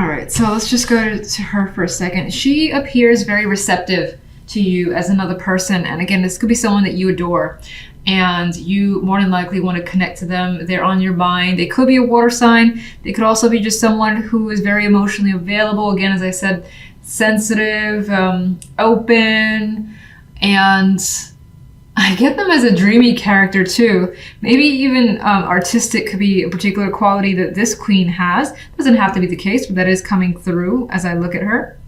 All right, so let's just go to her for a second. She appears very receptive to you as another person. And again, this could be someone that you adore and you more than likely want to connect to them. They're on your mind. They could be a water sign. They could also be just someone who is very emotionally available. Again, as I said, sensitive, open, and I get them as a dreamy character too. Maybe even artistic could be a particular quality that this queen has. Doesn't have to be the case, but that is coming through as I look at her.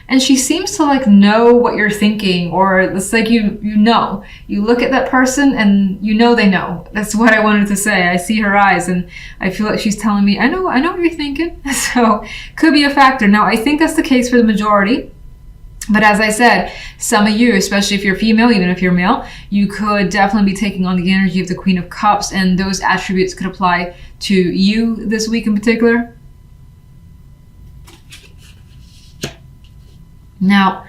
And she seems to like know what you're thinking, or it's like you know. You look at that person and you know they know. That's what I wanted to say. I see her eyes and I feel like she's telling me, I know what you're thinking. So could be a factor. Now I think that's the case for the majority. But as I said, some of you, especially if you're female, even if you're male, you could definitely be taking on the energy of the Queen of Cups, and those attributes could apply to you this week in particular. Now,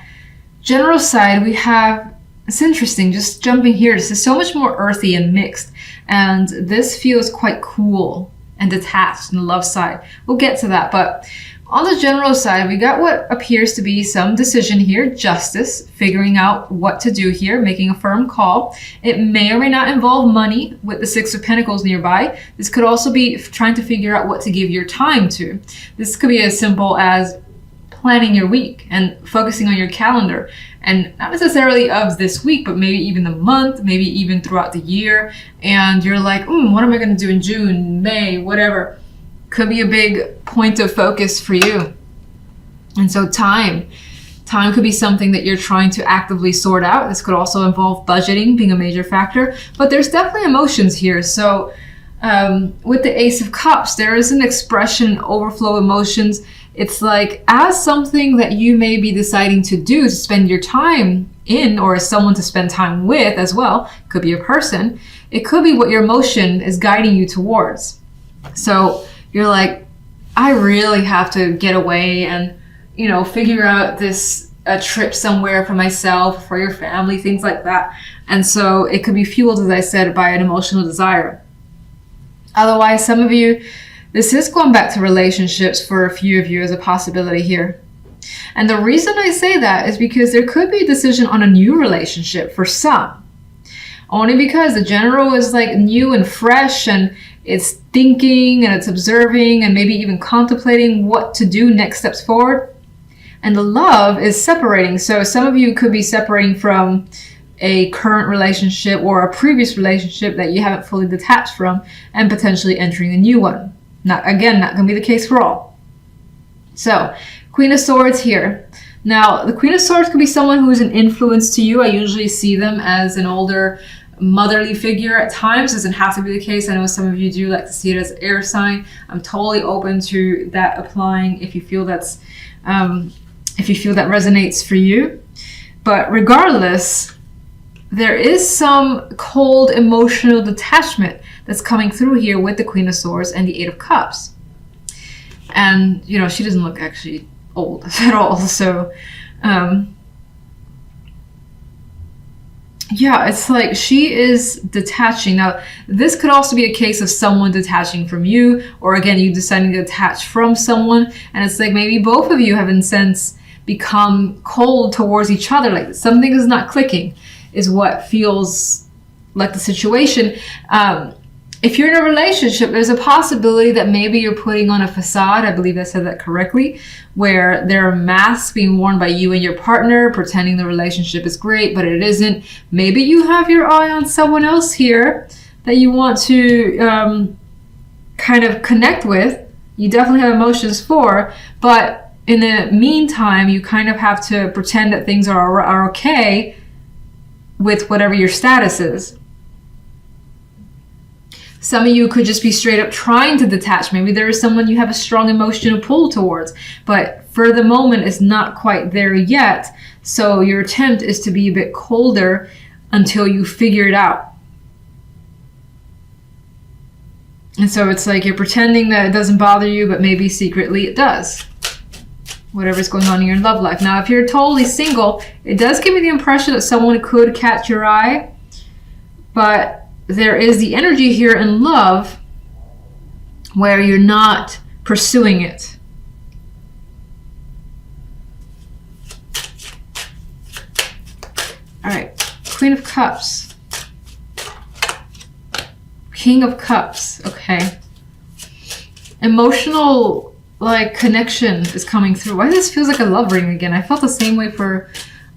general side, we have, it's interesting, just jumping here, this is so much more earthy and mixed, and this feels quite cool and detached in the love side. We'll get to that, but on the general side, we got what appears to be some decision here, justice, figuring out what to do here, making a firm call. It may or may not involve money with the Six of Pentacles nearby. This could also be trying to figure out what to give your time to. This could be as simple as planning your week and focusing on your calendar, and not necessarily of this week, but maybe even the month, maybe even throughout the year. And you're like, what am I going to do in June, May, whatever. Could be a big point of focus for you. And so time could be something that you're trying to actively sort out. This could also involve budgeting being a major factor, but there's definitely emotions here. So with the Ace of Cups, there is an expression, overflow emotions. It's like as something that you may be deciding to do to spend your time in, or as someone to spend time with as well. Could be a person. It could be what your emotion is guiding you towards. So you're like, I really have to get away and, figure out a trip somewhere for myself, for your family, things like that. And so it could be fueled, as I said, by an emotional desire. Otherwise, some of you, this is going back to relationships for a few of you as a possibility here. And the reason I say that is because there could be a decision on a new relationship for some. Only because the general is like new and fresh, and it's thinking and it's observing and maybe even contemplating what to do next steps forward. And the love is separating. So some of you could be separating from a current relationship or a previous relationship that you haven't fully detached from and potentially entering a new one. Not going to be the case for all. So, Queen of Swords here. Now, the Queen of Swords could be someone who is an influence to you. I usually see them as an older motherly figure at times. Doesn't have to be the case. I know some of you do like to see it as an air sign. I'm totally open to that applying if you feel that resonates for you. But regardless, there is some cold emotional detachment that's coming through here with the Queen of Swords and the Eight of Cups. And, she doesn't look actually old at all. So, it's like she is detaching. Now, this could also be a case of someone detaching from you, or again, you deciding to detach from someone. And it's like maybe both of you have in a sense become cold towards each other. Like something is not clicking is what feels like the situation. If you're in a relationship, there's a possibility that maybe you're putting on a facade. I believe I said that correctly, where there are masks being worn by you and your partner, pretending the relationship is great, but it isn't. Maybe you have your eye on someone else here that you want to kind of connect with. You definitely have emotions for, but in the meantime, you kind of have to pretend that things are okay with whatever your status is. Some of you could just be straight up trying to detach. Maybe there is someone you have a strong emotional pull towards, but for the moment it's not quite there yet. So your attempt is to be a bit colder until you figure it out. And so it's like you're pretending that it doesn't bother you, but maybe secretly it does. Whatever's going on in your love life. Now, if you're totally single, it does give me the impression that someone could catch your eye, but there is the energy here in love where you're not pursuing it. All right, Queen of Cups. King of Cups, okay. Emotional, like, connection is coming through. Why this feels like a love ring again? I felt the same way for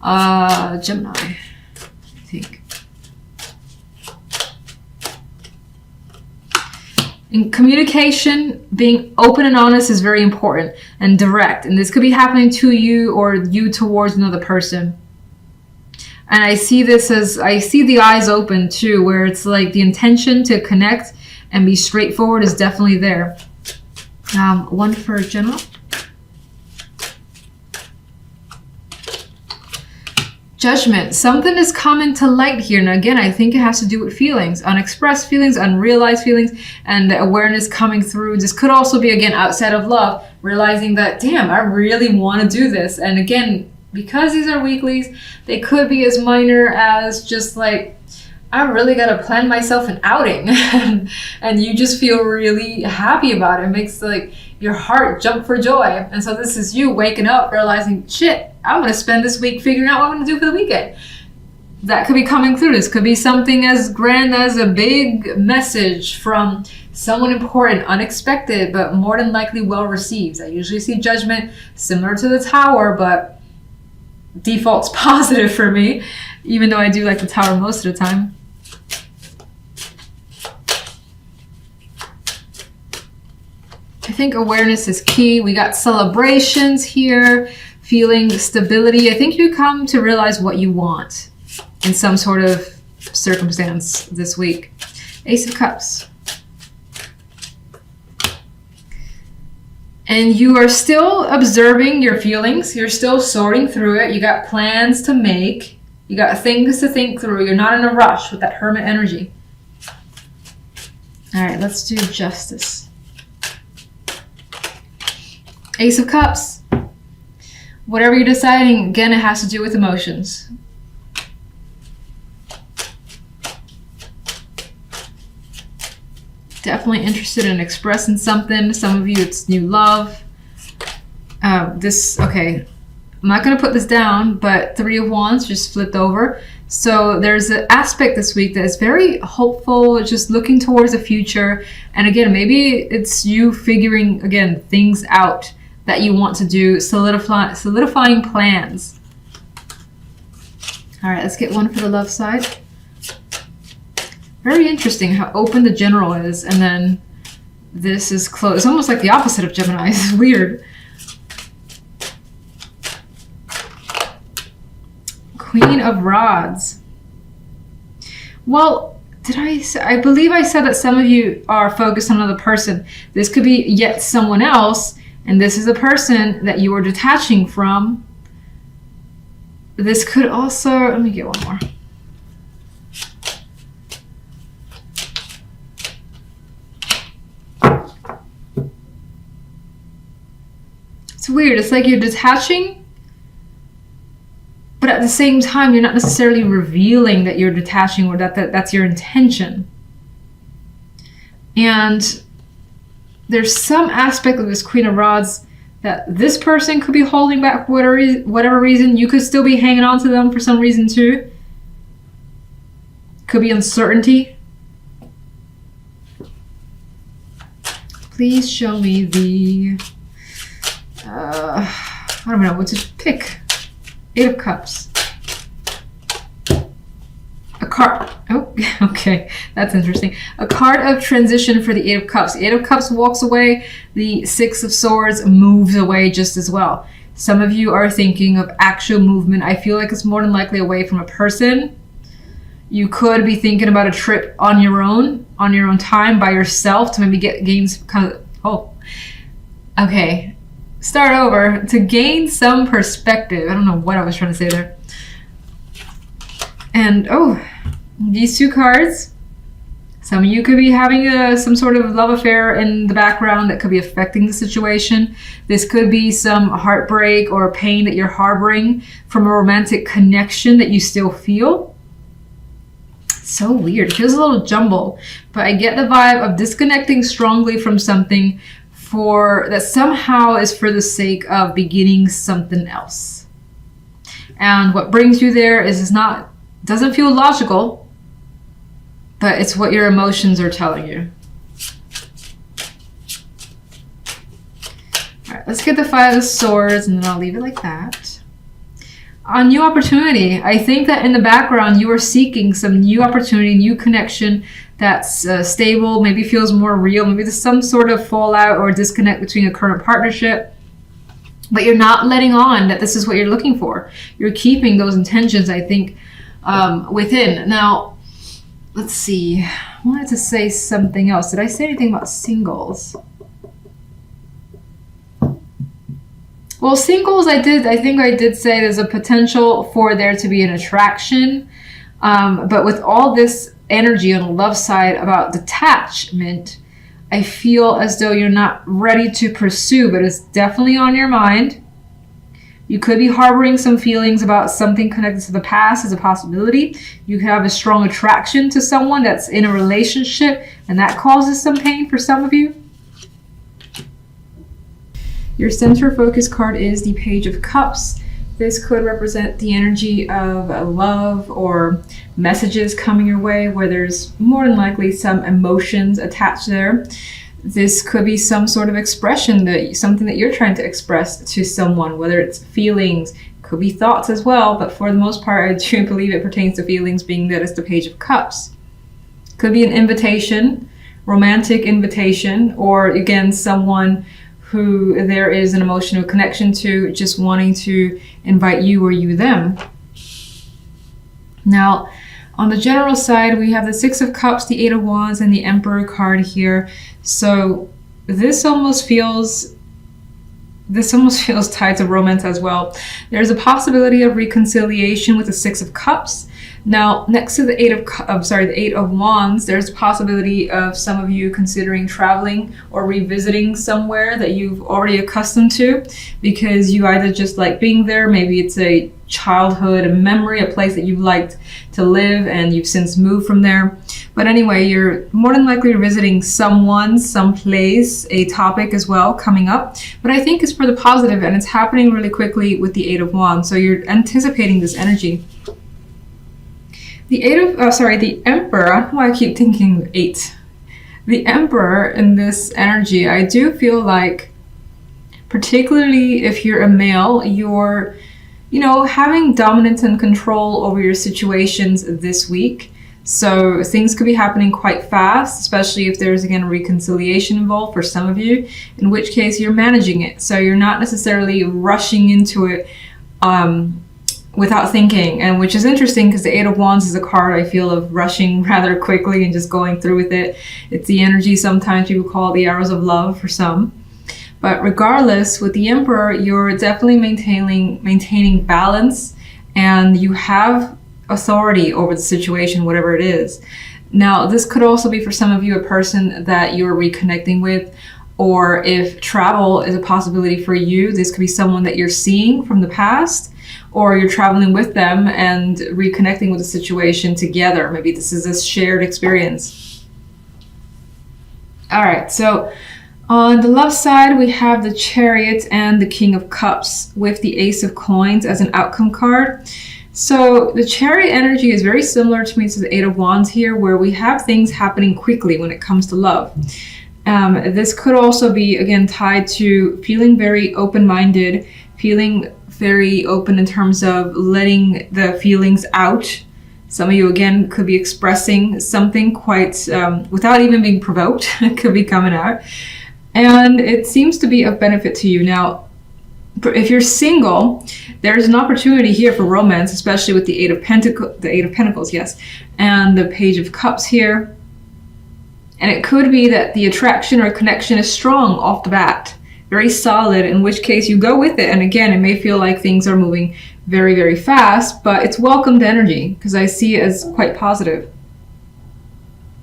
Gemini, I think. In communication, being open and honest is very important, and direct. And this could be happening to you or you towards another person. And I see this as, I see the eyes open too, where it's like the intention to connect and be straightforward is definitely there. One for general. Judgment. Something is coming to light here. And again, I think it has to do with feelings, unexpressed feelings, unrealized feelings, and the awareness coming through. This could also be, again, outside of love, realizing that, damn, I really want to do this. And again, because these are weeklies, they could be as minor as just like, I really got to plan myself an outing. And you just feel really happy about it. It makes like your heart jump for joy. And so this is you waking up, realizing, shit, I'm going to spend this week figuring out what I'm going to do for the weekend. That could be coming through. This could be something as grand as a big message from someone important, unexpected, but more than likely well received. I usually see Judgment similar to the Tower, but default's positive for me, even though I do like the Tower most of the time. I think awareness is key. We got celebrations here, feeling stability. I think you come to realize what you want in some sort of circumstance this week. Ace of Cups. And you are still observing your feelings. You're still sorting through it. You got plans to make. You got things to think through. You're not in a rush with that Hermit energy. All right, let's do Justice. Ace of Cups. Whatever you're deciding, again, it has to do with emotions. Definitely interested in expressing something. Some of you, it's new love. Okay, I'm not going to put this down, but Three of Wands just flipped over. So there's an aspect this week that is very hopeful, just looking towards the future. And again, maybe it's you figuring, again, things out that you want to do, solidifying plans. All right, let's get one for the love side. Very interesting how open the general is, and then this is closed. It's almost like the opposite of Gemini. It's weird. Queen of Rods. Well, I believe I said that some of you are focused on another person. This could be yet someone else, and this is a person that you are detaching from. This could also, let me get one more. It's weird. It's like you're detaching, but at the same time, you're not necessarily revealing that you're detaching or that's your intention. And there's some aspect of this Queen of Rods that this person could be holding back for whatever reason. You could still be hanging on to them for some reason too. Could be uncertainty. Please show me the... I don't know what to pick. Eight of Cups. A card. Oh, okay. That's interesting. A card of transition for the Eight of Cups. The Eight of Cups walks away. The Six of Swords moves away just as well. Some of you are thinking of actual movement. I feel like it's more than likely away from a person. You could be thinking about a trip on your own time by yourself to maybe gain some kind of... Oh, okay. Start over to gain some perspective. I don't know what I was trying to say there. And oh, these two cards. Some of you could be having some sort of love affair in the background that could be affecting the situation. This could be some heartbreak or pain that you're harboring from a romantic connection that you still feel. So weird. It feels a little jumbled, but I get the vibe of disconnecting strongly from something that somehow is for the sake of beginning something else. And what brings you there doesn't feel logical, but it's what your emotions are telling you. All right, let's get the Five of Swords, and then I'll leave it like that. A new opportunity. I think that in the background, you are seeking some new opportunity, new connection that's stable, maybe feels more real. Maybe there's some sort of fallout or disconnect between a current partnership, but you're not letting on that this is what you're looking for. You're keeping those intentions, I think, within. Now, let's see. I wanted to say something else. Did I say anything about singles? Well, singles, I think I did say there's a potential for there to be an attraction. But with all this energy on the love side about detachment, I feel as though you're not ready to pursue, but it's definitely on your mind. You could be harboring some feelings about something connected to the past as a possibility. You could have a strong attraction to someone that's in a relationship, and that causes some pain for some of you. Your center focus card is the Page of Cups. This could represent the energy of love or messages coming your way where there's more than likely some emotions attached there. This could be some sort of expression, something that you're trying to express to someone, whether it's feelings, could be thoughts as well, but for the most part, I do believe it pertains to feelings, being that it's the Page of Cups. Could be an invitation, romantic invitation, or again, someone who there is an emotional connection to, just wanting to invite you or you them. Now, on the general side, we have the Six of Cups, the Eight of Wands, and the Emperor card here. So this almost feels tied to romance as well. There's a possibility of reconciliation with the Six of Cups. Now, next to the Eight of Wands, there's a possibility of some of you considering traveling or revisiting somewhere that you've already accustomed to, because you either just like being there, maybe it's a childhood memory, a place that you've liked to live and you've since moved from there. But anyway, you're more than likely visiting someone, someplace, a topic as well coming up. But I think it's for the positive, and it's happening really quickly with the Eight of Wands. So you're anticipating this energy. The Emperor, I don't know why I keep thinking 8. The Emperor in this energy, I do feel like, particularly if you're a male, you're, having dominance and control over your situations this week. So things could be happening quite fast, especially if there's, again, reconciliation involved for some of you, in which case you're managing it. So you're not necessarily rushing into it without thinking, and which is interesting because the Eight of Wands is a card I feel of rushing rather quickly and just going through with it. It's the energy sometimes people call the arrows of love for some. But regardless, with the Emperor, you're definitely maintaining balance, and you have authority over the situation, whatever it is. Now, this could also be for some of you a person that you're reconnecting with, or if travel is a possibility for you, this could be someone that you're seeing from the past, or you're traveling with them and reconnecting with the situation together. Maybe this is a shared experience. All right, so on the love side, we have the Chariot and the King of Cups with the Ace of Coins as an outcome card. So the Chariot energy is very similar to me to the Eight of Wands here, where we have things happening quickly when it comes to love. This could also be, again, tied to feeling very open-minded, feeling very open in terms of letting the feelings out. Some of you, again, could be expressing something quite, without even being provoked, it could be coming out. And it seems to be of benefit to you. Now, if you're single, there's an opportunity here for romance, especially with the Eight of Pentacles, yes, and the Page of Cups here. And it could be that the attraction or connection is strong off the bat, very solid, in which case you go with it. And again, it may feel like things are moving very, very fast, but it's welcomed energy because I see it as quite positive.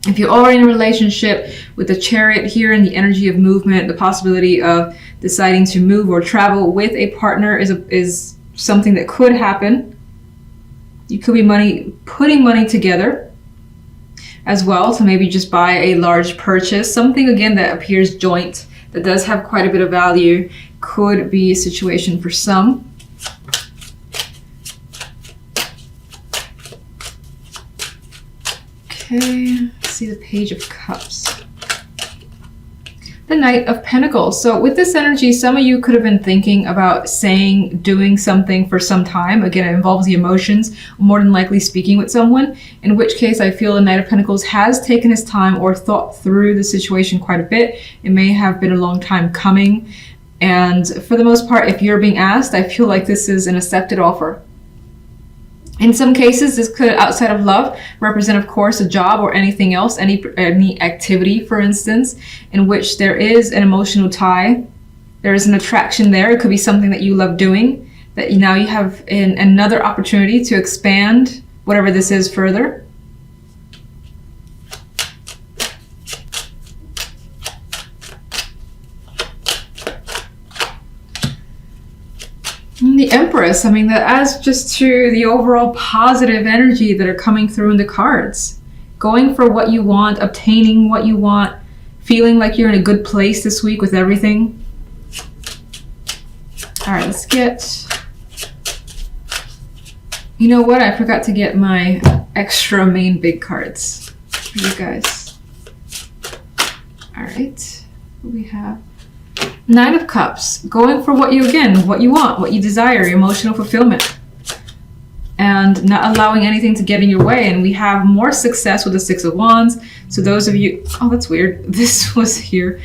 If you're already in a relationship with the Chariot here and the energy of movement, the possibility of deciding to move or travel with a partner is something that could happen. You could be putting money together. as well to maybe just buy a large purchase. Something again that appears joint, that does have quite a bit of value, could be a situation for some. Okay, let's see the Page of Cups. The Knight of Pentacles. So with this energy, some of you could have been thinking about saying, doing something for some time. Again, it involves the emotions, more than likely speaking with someone, in which case I feel the Knight of Pentacles has taken his time or thought through the situation quite a bit. It may have been a long time coming. And for the most part, if you're being asked, I feel like this is an accepted offer. In some cases, this could, outside of love, represent, of course, a job or anything else, any activity, for instance, in which there is an emotional tie. There is an attraction there. It could be something that you love doing, that now you have another opportunity to expand whatever this is further. The Empress, I mean, that adds just to the overall positive energy that are coming through in the cards. Going for what you want, obtaining what you want, feeling like you're in a good place this week with everything. All right, let's get... You know what? I forgot to get my extra main big cards for you guys. All right, what do we have? Nine of Cups, going for what you want, what you desire, emotional fulfillment, and not allowing anything to get in your way. And we have more success with the Six of Wands. So those of you, oh, that's weird. This was here.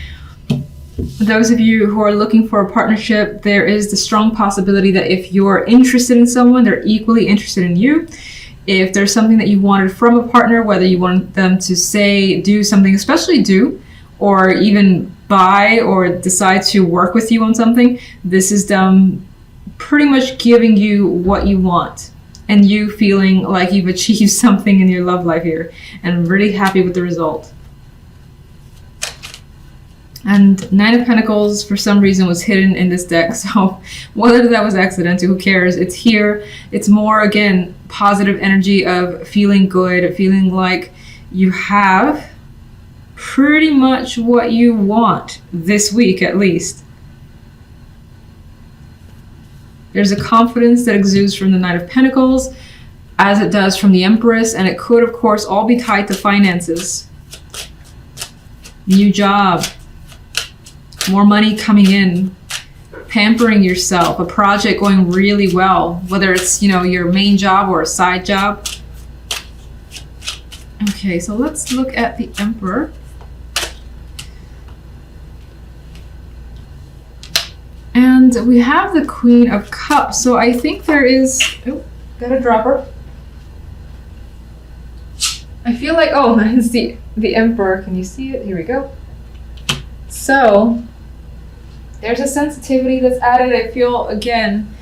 Those of you who are looking for a partnership, there is the strong possibility that if you're interested in someone, they're equally interested in you. If there's something that you wanted from a partner, whether you want them to say, do something, especially do, or even buy or decide to work with you on something, this is them pretty much giving you what you want and you feeling like you've achieved something in your love life here and really happy with the result. And Nine of Pentacles for some reason was hidden in this deck, so whether that was accidental, who cares? It's here. It's more, again, positive energy of feeling good, feeling like you have pretty much what you want this week, at least. There's a confidence that exudes from the Knight of Pentacles, as it does from the Empress, and it could, of course, all be tied to finances. New job, more money coming in, pampering yourself, a project going really well, whether it's, you know, your main job or a side job. Okay, so let's look at the Emperor. And we have the Queen of Cups. So I think there is... Oh, got a dropper. I feel like... Oh, it's the Emperor. Can you see it? Here we go. So there's a sensitivity that's added. I feel, again,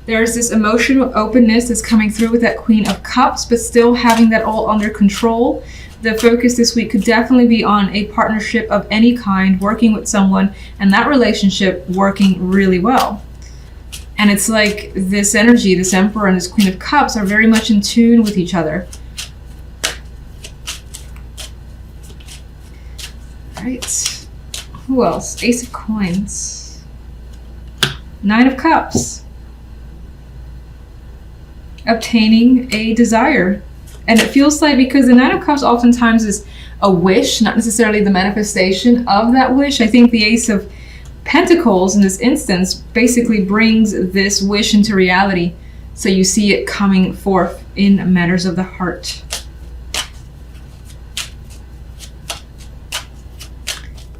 there's this emotional openness that's coming through with that Queen of Cups, but still having that all under control. The focus this week could definitely be on a partnership of any kind, working with someone, and that relationship working really well. And it's like this energy, this Emperor and this Queen of Cups are very much in tune with each other. All right. Who else? Ace of Coins. Nine of Cups. Obtaining a desire. And it feels like, because the Nine of Cups oftentimes is a wish, not necessarily the manifestation of that wish. I think the Ace of Pentacles in this instance basically brings this wish into reality. So you see it coming forth in matters of the heart.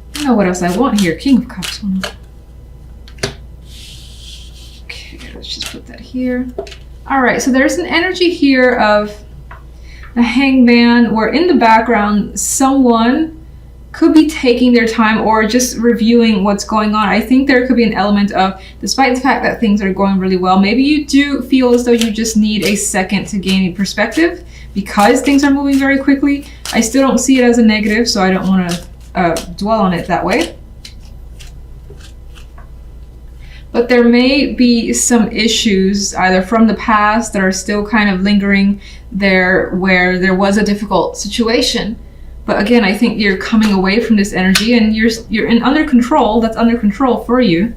I don't know what else I want here. King of Cups. Okay, let's just put that here. All right, so there's an energy here of the Hangman, where in the background someone could be taking their time or just reviewing what's going on. I think there could be an element of, despite the fact that things are going really well, maybe you do feel as though you just need a second to gain a perspective because things are moving very quickly. I still don't see it as a negative, so I don't want to dwell on it that way. but there may be some issues either from the past that are still kind of lingering there, where there was a difficult situation. But again, I think you're coming away from this energy and you're in under control. That's under control for you.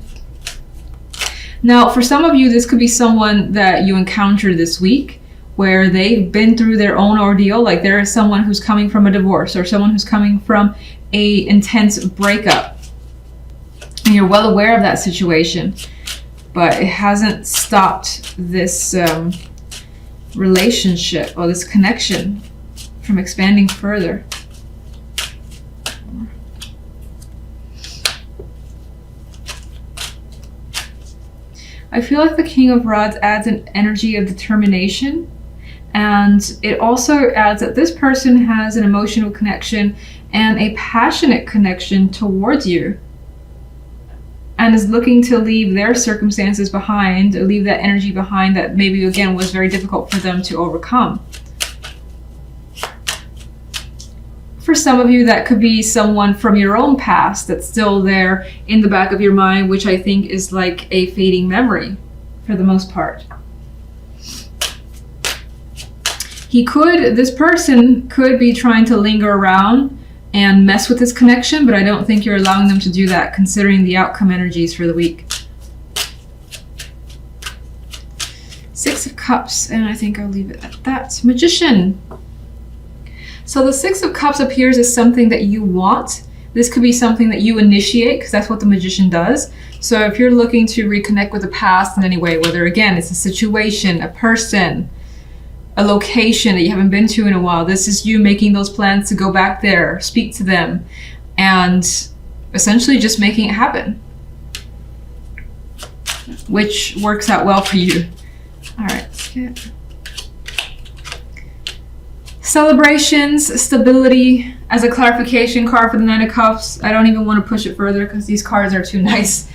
Now, for some of you, this could be someone that you encounter this week where they've been through their own ordeal. Like there is someone who's coming from a divorce or someone who's coming from a intense breakup. And you're well aware of that situation, but it hasn't stopped this relationship or this connection from expanding further. I feel like the King of Rods adds an energy of determination, and it also adds that this person has an emotional connection and a passionate connection towards you, and is looking to leave their circumstances behind, or leave that energy behind that maybe again was very difficult for them to overcome. For some of you, that could be someone from your own past that's still there in the back of your mind, which I think is like a fading memory for the most part. This person could be trying to linger around and mess with this connection, but I don't think you're allowing them to do that considering the outcome energies for the week. Six of Cups, and I think I'll leave it at that. Magician. So the Six of Cups appears as something that you want. This could be something that you initiate, because that's what the Magician does. So if you're looking to reconnect with the past in any way, whether again it's a situation, a person, a location that you haven't been to in a while, this is you making those plans to go back there, speak to them, and essentially just making it happen, which works out well for you. All right, let's get celebrations, stability as a clarification card for the Nine of Cups. I don't even want to push it further because these cards are too nice.